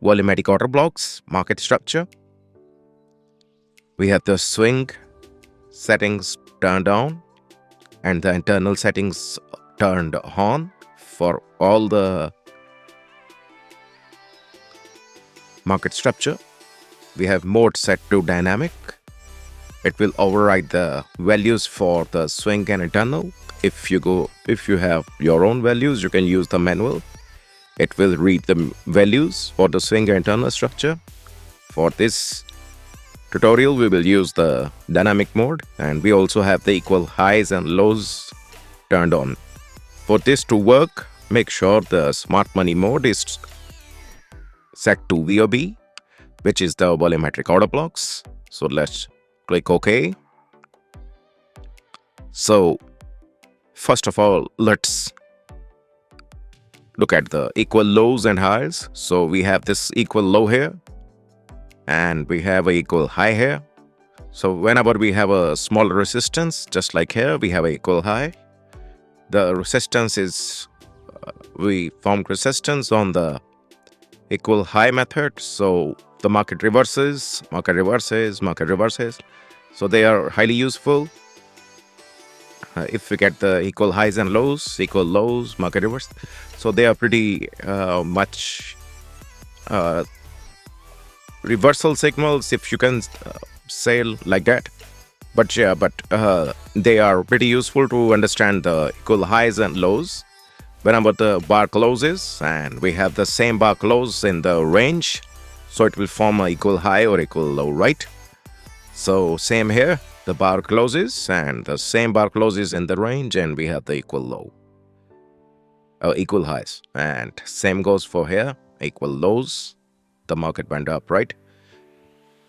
volumetric order blocks, market structure. We have the swing settings turned on and the internal settings turned on for all the market structure. We have mode set to dynamic. It will override the values for the swing and internal. If you have your own values, you can use the manual. It will read the values for the swing and internal structure. For this tutorial, we will use the dynamic mode, and we also have the equal highs and lows turned on. For this to work, make sure the smart money mode is set to VOB, which is the volumetric order blocks. So let's click OK. So first of all, let's look at the equal lows and highs. So we have this equal low here and we have a equal high here. So whenever we have a smaller resistance, just like here, we have a equal high. The resistance is, we formed resistance on the equal high method. So the market reverses, market reverses, market reverses. So they are highly useful. If we get the equal highs and lows, equal lows, market reverse. So they are pretty much reversal signals, if you can say like that. But yeah, they are pretty useful to understand the equal highs and lows. Whenever the bar closes and we have the same bar close in the range, so it will form an equal high or equal low, right? So same here, the bar closes and the same bar closes in the range and we have the equal low, equal highs. And same goes for here, equal lows, the market went up, right?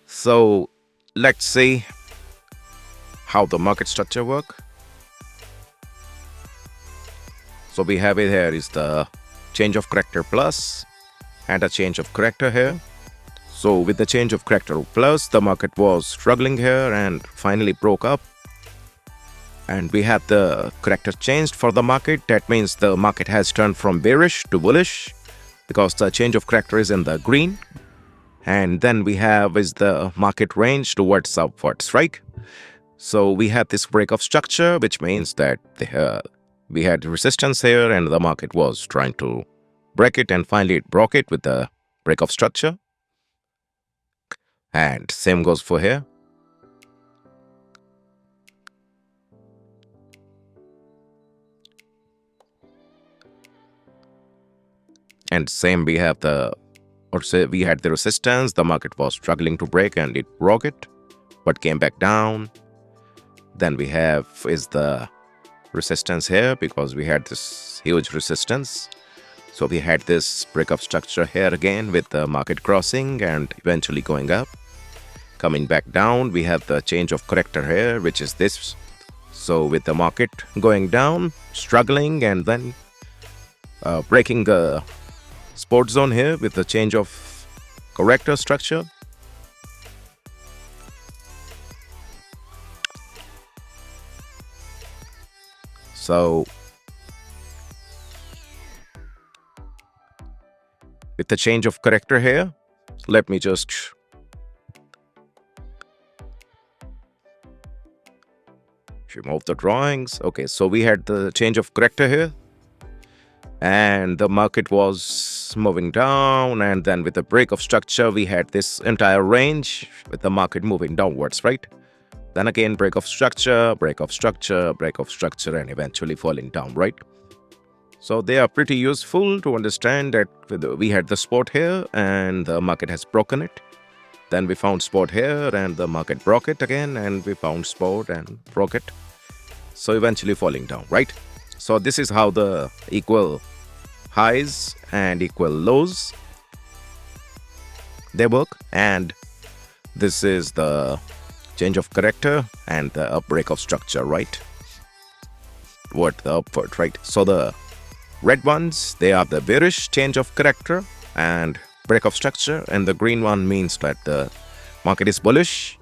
So let's see how the market structure work. So we have it here is the change of character plus and a change of character here. So with the change of character plus, the market was struggling here and finally broke up. And we have the character changed for the market. That means the market has turned from bearish to bullish because the change of character is in the green. And then we have is the market range towards upwards, right? So we have this break of structure, which means that we had resistance here and the market was trying to break it, and finally it broke it with the break of structure. And same goes for here. And same we have we had the resistance, the market was struggling to break and it broke it, but came back down. Then we have is the resistance here because we had this huge resistance. So we had this break of structure here again with the market crossing and eventually going up. Coming back down, we have the change of character here, which is this. So with the market going down, struggling, and then breaking the support zone here with the change of character structure. So with the change of character here, let me just remove the drawings. Okay, so we had the change of character here and the market was moving down, and then with the break of structure we had this entire range with the market moving downwards, right? Then again break of structure, break of structure, break of structure, and eventually falling down, right? So they are pretty useful to understand that we had the support here and the market has broken it. Then we found support here and the market broke it again, and we found support and broke it. So eventually falling down, right? So this is how the equal highs and equal lows they work. And this is the change of character and the break of structure, right? What the upward, right? So the red ones, they are the bearish change of character and break of structure, and the green one means that the market is bullish